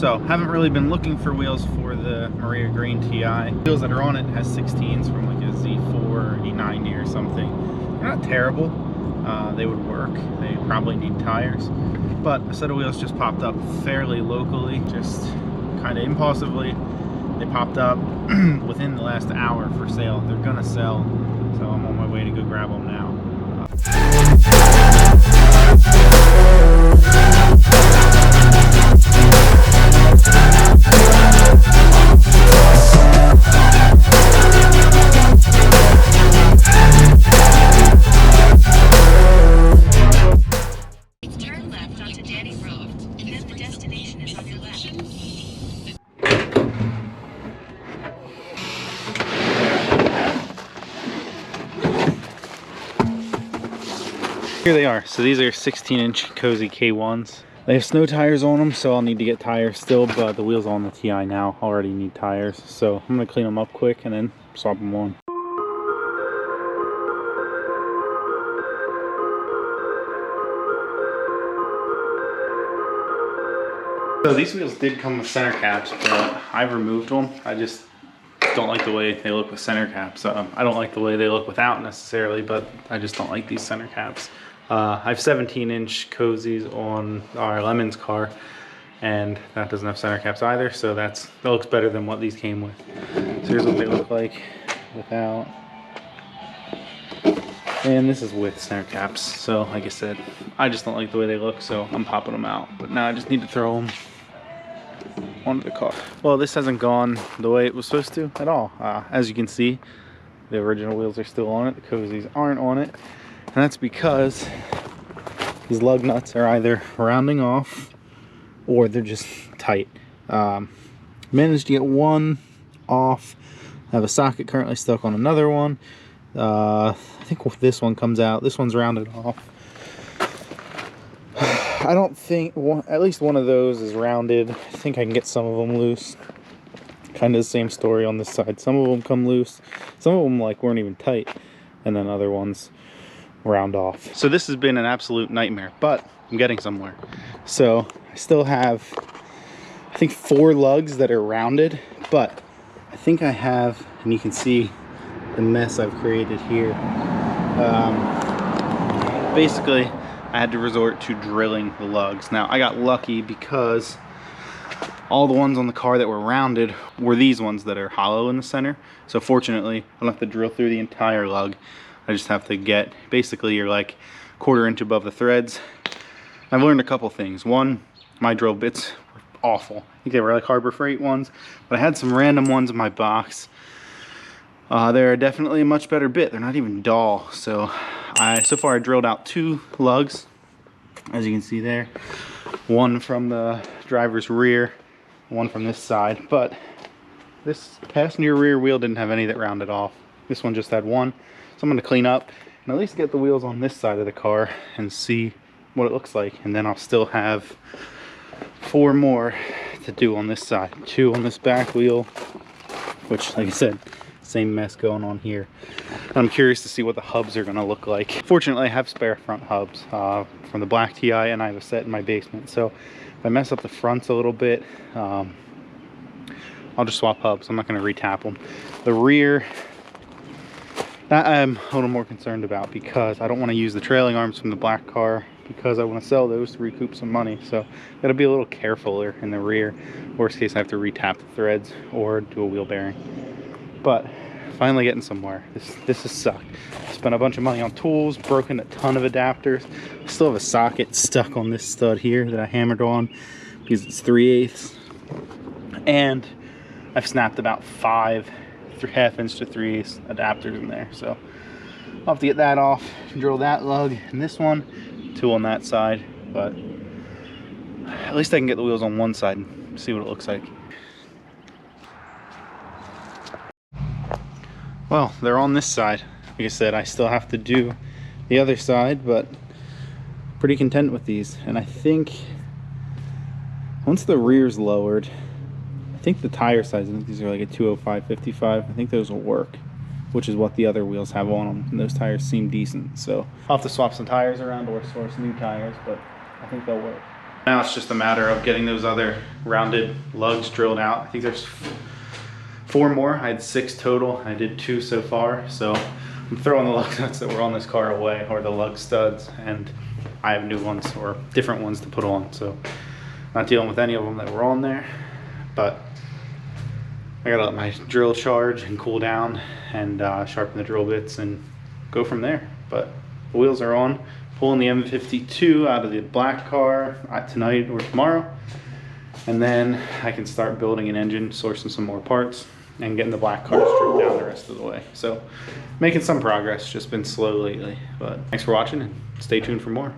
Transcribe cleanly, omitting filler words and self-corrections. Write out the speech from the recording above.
So, haven't really been looking for wheels for the Morea Green TI. Wheels that are on it has 16s from like a Z4 or E90 or something. They're not terrible. They would work. They probably need tires. But a set of wheels just popped up fairly locally, just kind of impulsively. They popped up within the last hour for sale. They're gonna sell, so I'm on my way to go grab them now. Turn left onto Danny Road, and then the destination is on your left. Here they are. So these are 16-inch Cozy K1s. They have snow tires on them, so I'll need to get tires still, but the wheels on the TI now already need tires. So I'm gonna clean them up quick and then swap them on. So these wheels did come with center caps, but I've removed them. I just don't like the way they look with center caps. I don't like the way they look without necessarily, but I just don't like these center caps. I have 17-inch Cozies on our Lemon's car, and that doesn't have center caps either, so that looks better than what these came with. So here's what they look like without. And this is with center caps. So like I said, I just don't like the way they look, so I'm popping them out. But now I just need to throw them onto the car. Well, this hasn't gone the way it was supposed to at all. As you can see, the original wheels are still on it. The Cozies aren't on it. And that's because these lug nuts are either rounding off or they're just tight. Managed to get one off. I have a socket currently stuck on another one. I think this one comes out. This one's rounded off. I don't think, at least one of those is rounded. I think I can get some of them loose. Kind of the same story on this side. Some of them come loose. Some of them like weren't even tight. And then other ones round off. So this has been an absolute nightmare, but I'm getting somewhere. So I still have, I think 4 lugs that are rounded, but I think I have, and you can see the mess I've created here. Basically, I had to resort to drilling the lugs. Now, I got lucky because all the ones on the car that were rounded were these ones that are hollow in the center. So fortunately, I don't have to drill through the entire lug. I just have to get, basically you're like 1/4 inch above the threads. I've learned a couple things. One, my drill bits were awful. I think they were like Harbor Freight ones, but I had some random ones in my box. They're definitely a much better bit. They're not even dull. So far I drilled out 2 lugs, as you can see there. One from the driver's rear, one from this side, but this passenger rear wheel didn't have any that rounded off. This one just had one. So I'm gonna clean up and at least get the wheels on this side of the car and see what it looks like. And then I'll still have 4 more to do on this side. 2 on this back wheel, which like I said, same mess going on here. I'm curious to see what the hubs are gonna look like. Fortunately, I have spare front hubs from the black TI, and I have a set in my basement. So if I mess up the fronts a little bit, I'll just swap hubs. I'm not gonna retap them. The rear, that I'm a little more concerned about because I don't want to use the trailing arms from the black car because I want to sell those to recoup some money. So gotta be a little carefuler in the rear. Worst case, I have to retap the threads or do a wheel bearing. But finally getting somewhere. This has sucked. Spent a bunch of money on tools, broken a ton of adapters. I still have a socket stuck on this stud here that I hammered on because it's 3/8. And I've snapped about 5 1/2 inch to 3/8 adapters in there. So I'll have to get that off, drill that lug and this one, 2 on that side. But at least I can get the wheels on one side and see what it looks like. Well, they're on this side. Like I said, I still have to do the other side, but pretty content with these. And I think once the rear's lowered, I think the tire size, I think these are like a 205/55. I think those will work, which is what the other wheels have on them. And those tires seem decent. So I'll have to swap some tires around or source new tires, but I think they'll work. Now it's just a matter of getting those other rounded lugs drilled out. I think there's 4 more. I had 6 total. I did 2 so far. So I'm throwing the lug nuts that were on this car away, or the lug studs, and I have new ones or different ones to put on. So not dealing with any of them that were on there, but I gotta let my drill charge and cool down and sharpen the drill bits and go from there. But the wheels are on. Pulling the M52 out of the black car tonight or tomorrow, and then I can start building an engine, sourcing some more parts, and getting the black car stripped down the rest of the way. So making some progress, just been slow lately. But thanks for watching, and stay tuned for more.